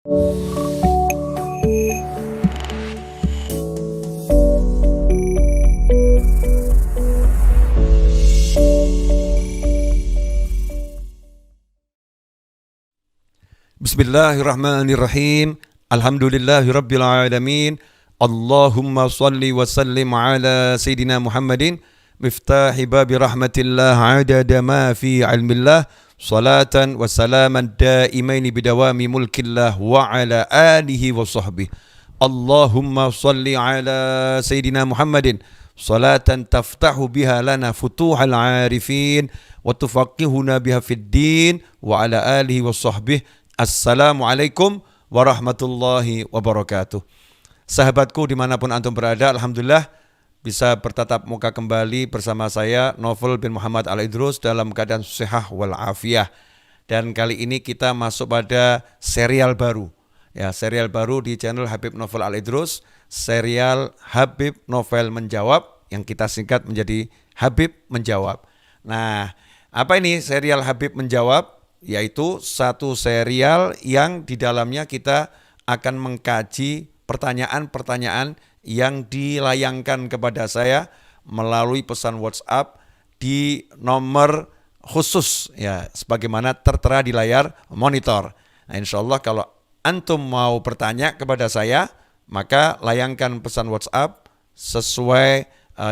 Bismillahirrahmanirrahim. Alhamdulillahirabbil alamin. Allahumma shalli wa sallim ala sayidina Muhammadin miftahi babi rahmatillah adada ma fi ilmillah salatan wa salaman daimaini bidawami mulkillah wa ala alihi wa sahbihi. Allahumma shalli ala sayidina Muhammadin salatan taftahu biha lana futuhal arifin wa tufaqihuna biha fid din wa ala alihi wa sahbihi. Assalamualaikum warahmatullahi wabarakatuh. Sahabatku dimanapun antum berada, alhamdulillah bisa bertatap muka kembali bersama saya Novel bin Muhammad Al-Idrus dalam keadaan sehat wal afiyah. Dan kali ini kita masuk pada serial baru. Ya, serial baru di channel Habib Novel Al-Idrus, serial Habib Novel Menjawab yang kita singkat menjadi Habib Menjawab. Nah, apa ini serial Habib Menjawab? Yaitu satu serial yang di dalamnya kita akan mengkaji pertanyaan-pertanyaan yang dilayangkan kepada saya melalui pesan WhatsApp di nomor khusus ya, sebagaimana tertera di layar monitor. Nah, insya Allah kalau antum mau bertanya kepada saya, maka layangkan pesan WhatsApp sesuai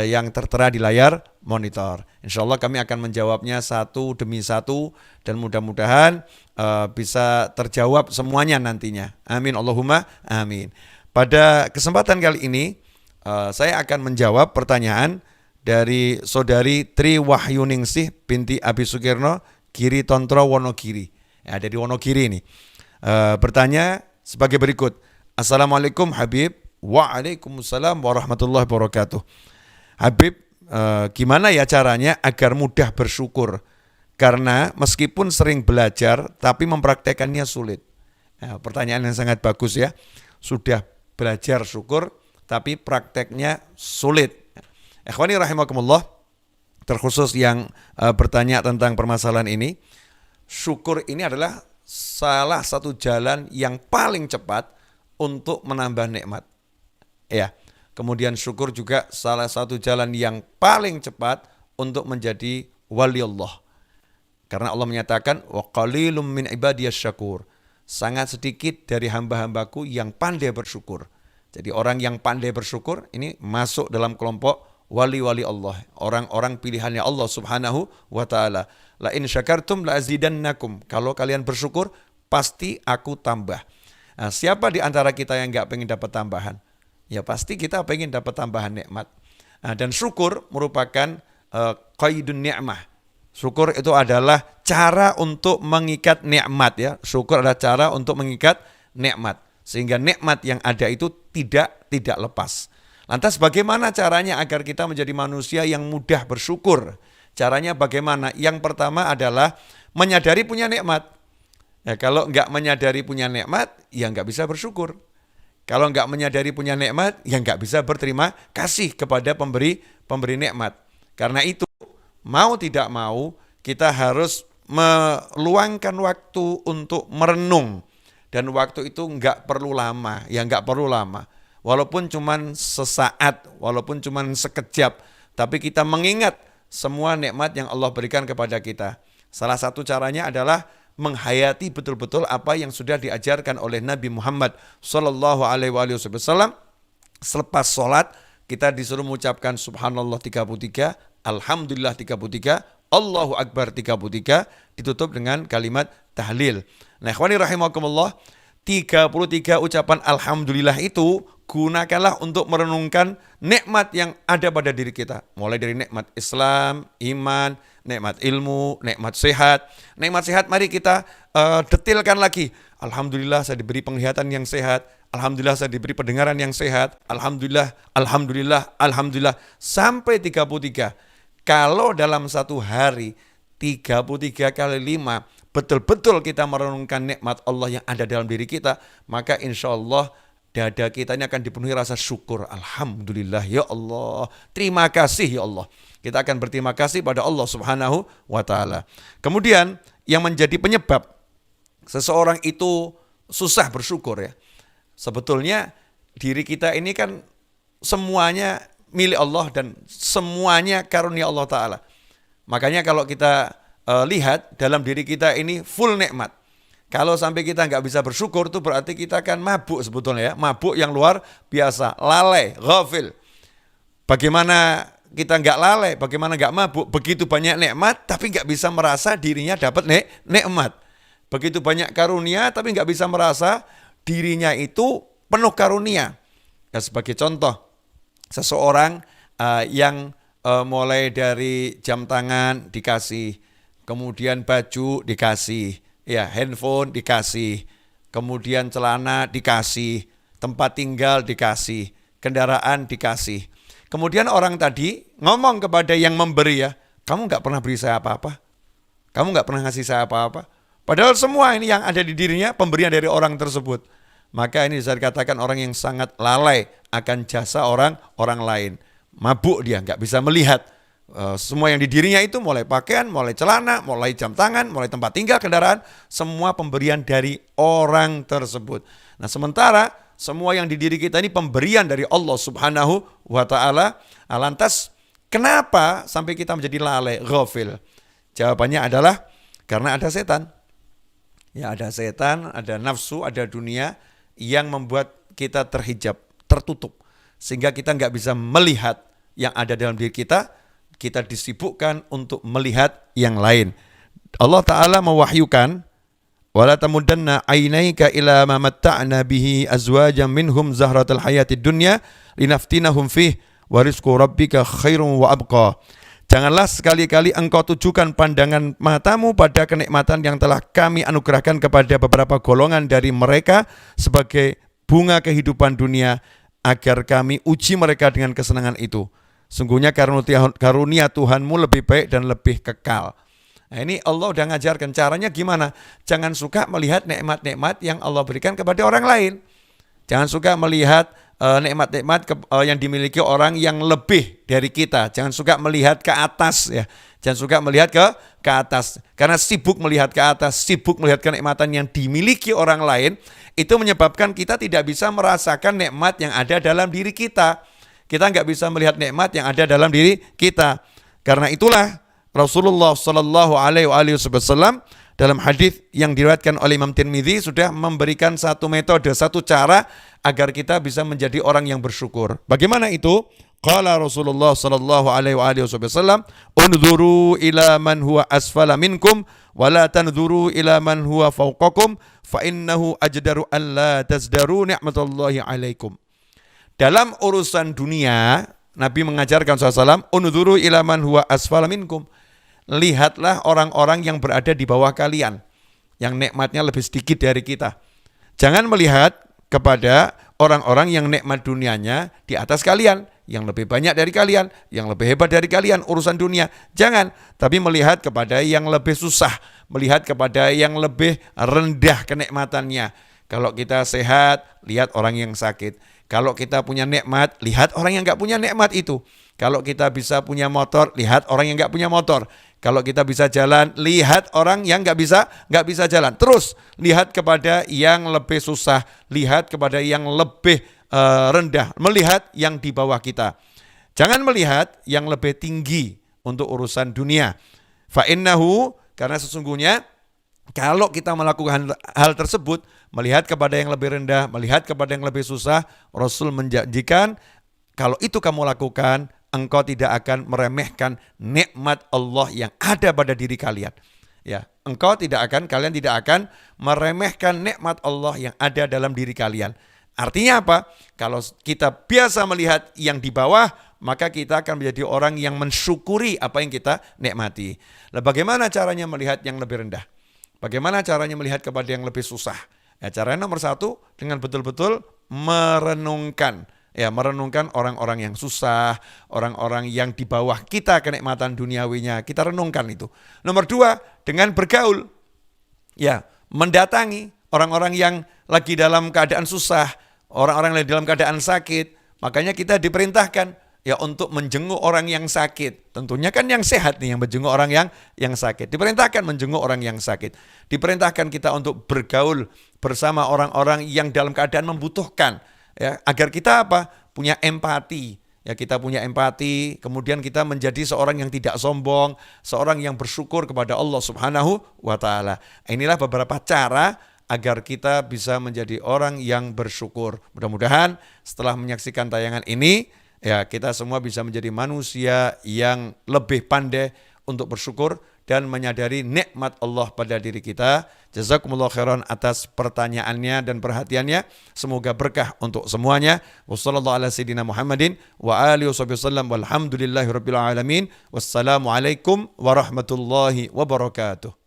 yang tertera di layar monitor. Insya Allah kami akan menjawabnya satu demi satu dan mudah-mudahan bisa terjawab semuanya nantinya. Amin Allahumma amin. Pada kesempatan kali ini saya akan menjawab pertanyaan dari saudari Tri Wahyuningsih binti Abi Sukirno Giri Tontro Wonogiri. Ya, dari Wonogiri ini. Bertanya sebagai berikut. Assalamualaikum Habib. Waalaikumsalam warahmatullahi wabarakatuh. Habib, gimana ya caranya agar mudah bersyukur? Karena meskipun sering belajar, tapi mempraktekannya sulit. Nah, pertanyaan yang sangat bagus ya. Sudah belajar syukur, tapi prakteknya sulit. Ikhwani rahimakumullah, terkhusus yang bertanya tentang permasalahan ini, syukur ini adalah salah satu jalan yang paling cepat untuk menambah nikmat. Ya. Kemudian syukur juga salah satu jalan yang paling cepat untuk menjadi wali Allah. Karena Allah menyatakan wa qalilum min ibadiyas syakur. Sangat sedikit dari hamba-hambaku yang pandai bersyukur. Jadi orang yang pandai bersyukur ini masuk dalam kelompok wali-wali Allah, orang-orang pilihannya Allah Subhanahu wa taala. La in syakartum la azidannakum. Kalau kalian bersyukur pasti aku tambah. Nah, siapa di antara kita yang enggak pengen dapat tambahan? Ya pasti kita pengen dapat tambahan nikmat. Nah, dan syukur merupakan qaidun ni'mah. Syukur itu adalah cara untuk mengikat nikmat ya. Syukur adalah cara untuk mengikat nikmat sehingga nikmat yang ada itu tidak lepas. Lantas bagaimana caranya agar kita menjadi manusia yang mudah bersyukur? Caranya bagaimana? Yang pertama adalah menyadari punya nikmat. Ya, kalau enggak menyadari punya nikmat, ya enggak bisa bersyukur. Kalau enggak menyadari punya nikmat, ya enggak bisa berterima kasih kepada pemberi nikmat. Karena itu, mau tidak mau, kita harus meluangkan waktu untuk merenung. Dan waktu itu enggak perlu lama, ya enggak perlu lama. Walaupun cuman sesaat, walaupun cuman sekejap, tapi kita mengingat semua nikmat yang Allah berikan kepada kita. Salah satu caranya adalah menghayati betul-betul apa yang sudah diajarkan oleh Nabi Muhammad sallallahu alaihi wasallam. Selepas sholat kita disuruh mengucapkan subhanallah 33, alhamdulillah 33, Allahu akbar 33, ditutup dengan kalimat tahlil. Nah, ikhwani rahimakumullah, 33 ucapan alhamdulillah itu gunakanlah untuk merenungkan nikmat yang ada pada diri kita. Mulai dari nikmat Islam, iman, nikmat ilmu, nikmat sehat. Nikmat sehat mari kita detilkan lagi. Alhamdulillah saya diberi penglihatan yang sehat. Alhamdulillah saya diberi pendengaran yang sehat. Alhamdulillah, alhamdulillah, alhamdulillah. Sampai 33. Kalau dalam satu hari 33 kali 5 betul-betul kita merenungkan nikmat Allah yang ada dalam diri kita, maka insya Allah dada kita ini akan dipenuhi rasa syukur. Alhamdulillah ya Allah, terima kasih ya Allah. Kita akan berterima kasih pada Allah Subhanahu wa taala. Kemudian yang menjadi penyebab seseorang itu susah bersyukur ya. Sebetulnya diri kita ini kan semuanya milik Allah dan semuanya karunia Allah Ta'ala. Makanya kalau kita lihat dalam diri kita ini full nikmat. Kalau sampai kita nggak bisa bersyukur itu berarti kita kan mabuk sebetulnya ya. Mabuk yang luar biasa, lalai, ghafil. Bagaimana kita nggak lalai, bagaimana nggak mabuk, begitu banyak nikmat tapi nggak bisa merasa dirinya dapat nikmat. Begitu banyak karunia tapi nggak bisa merasa dirinya itu penuh karunia. Ya, sebagai contoh, seseorang yang mulai dari jam tangan dikasih, kemudian baju dikasih, ya handphone dikasih, kemudian celana dikasih, tempat tinggal dikasih, kendaraan dikasih. Kemudian orang tadi ngomong kepada yang memberi ya, kamu nggak pernah beri saya apa-apa, kamu nggak pernah ngasih saya apa-apa. Padahal semua ini yang ada di dirinya pemberian dari orang tersebut. Maka ini bisa dikatakan orang yang sangat lalai akan jasa orang lain. Mabuk dia, nggak bisa melihat semua yang di dirinya itu, mulai pakaian, mulai celana, mulai jam tangan, mulai tempat tinggal, kendaraan, semua pemberian dari orang tersebut. Nah sementara semua yang di diri kita ini pemberian dari Allah Subhanahu wa Ta'ala. Lantas kenapa sampai kita menjadi lalai, ghafil? Jawabannya adalah karena ada setan. Ya, ada setan, ada nafsu, ada dunia yang membuat kita terhijab, tertutup. Sehingga kita nggak bisa melihat yang ada dalam diri kita disibukkan untuk melihat yang lain. Allah Ta'ala mewahyukan, wala tamuddanna ainaika ila ma matta'na bihi azwajan minhum zahratal hayatid dunya linaftinahum fih wa rizqu rabbika khairun wa abqa. Janganlah sekali-kali engkau tujukan pandangan matamu pada kenikmatan yang telah kami anugerahkan kepada beberapa golongan dari mereka sebagai bunga kehidupan dunia, agar kami uji mereka dengan kesenangan itu. Sungguhnya karunia Tuhanmu lebih baik dan lebih kekal. Nah, ini Allah udah ngajarkan caranya gimana. Jangan suka melihat nikmat-nikmat yang Allah berikan kepada orang lain. Jangan suka melihat nikmat-nikmat yang dimiliki orang yang lebih dari kita. Jangan suka melihat ke atas ya. Jangan suka melihat ke atas. Karena sibuk melihat ke atas, sibuk melihat kenikmatan yang dimiliki orang lain, itu menyebabkan kita tidak bisa merasakan nikmat yang ada dalam diri kita. Kita nggak bisa melihat nikmat yang ada dalam diri kita. Karena itulah Rasulullah Shallallahu Alaihi Wasallam dalam hadis yang diriwayatkan oleh Imam Tirmidzi sudah memberikan satu metode, satu cara agar kita bisa menjadi orang yang bersyukur. Bagaimana itu? Qala Rasulullah sallallahu alaihi wasallam, "Unzuru ila man huwa asfala minkum wa la tanzuru ila man huwa fawqakum fa innahu ajdaru an la tazdaru ni'matallahi alaikum." Dalam urusan dunia, Nabi mengajarkan SAW, "Unzuru ila man huwa asfala minkum." Lihatlah orang-orang yang berada di bawah kalian, yang nikmatnya lebih sedikit dari kita. Jangan melihat kepada orang-orang yang nikmat dunianya di atas kalian, yang lebih banyak dari kalian, yang lebih hebat dari kalian urusan dunia. Jangan, tapi melihat kepada yang lebih susah, melihat kepada yang lebih rendah kenikmatannya. Kalau kita sehat, lihat orang yang sakit. Kalau kita punya nikmat, lihat orang yang nggak punya nikmat itu. Kalau kita bisa punya motor, lihat orang yang nggak punya motor. Kalau kita bisa jalan, lihat orang yang nggak bisa jalan. Terus lihat kepada yang lebih susah, lihat kepada yang lebih rendah, melihat yang di bawah kita. Jangan melihat yang lebih tinggi untuk urusan dunia. Fa innahu, karena sesungguhnya kalau kita melakukan hal tersebut, melihat kepada yang lebih rendah, melihat kepada yang lebih susah, Rasul menjanjikan kalau itu kamu lakukan, engkau tidak akan meremehkan nikmat Allah yang ada pada diri kalian. Ya, kalian tidak akan meremehkan nikmat Allah yang ada dalam diri kalian. Artinya apa? Kalau kita biasa melihat yang di bawah, maka kita akan menjadi orang yang mensyukuri apa yang kita nikmati. Nah, bagaimana caranya melihat yang lebih rendah? Bagaimana caranya melihat kepada yang lebih susah? Ya, caranya nomor satu, dengan betul-betul merenungkan. Ya, merenungkan orang-orang yang susah, orang-orang yang di bawah kita kenikmatan duniawinya, kita renungkan itu. Nomor dua, dengan bergaul. Ya, mendatangi orang-orang yang lagi dalam keadaan susah, orang-orang yang dalam keadaan sakit. Makanya kita diperintahkan ya untuk menjenguk orang yang sakit. Tentunya kan yang sehat nih yang menjenguk orang yang sakit. Diperintahkan menjenguk orang yang sakit. Diperintahkan kita untuk bergaul bersama orang-orang yang dalam keadaan membutuhkan, ya, agar kita apa? Punya empati. Ya, kita punya empati, kemudian kita menjadi seorang yang tidak sombong, seorang yang bersyukur kepada Allah Subhanahu wa taala. Inilah beberapa cara agar kita bisa menjadi orang yang bersyukur. Mudah-mudahan setelah menyaksikan tayangan ini, ya, kita semua bisa menjadi manusia yang lebih pandai untuk bersyukur dan menyadari nikmat Allah pada diri kita. Jazakumullah khairan atas pertanyaannya dan perhatiannya. Semoga berkah untuk semuanya. Wassallallahu ala sayyidina Muhammadin wa alihi wasallam walhamdulillahi rabbil alamin. Wassalamualaikum warahmatullahi wabarakatuh.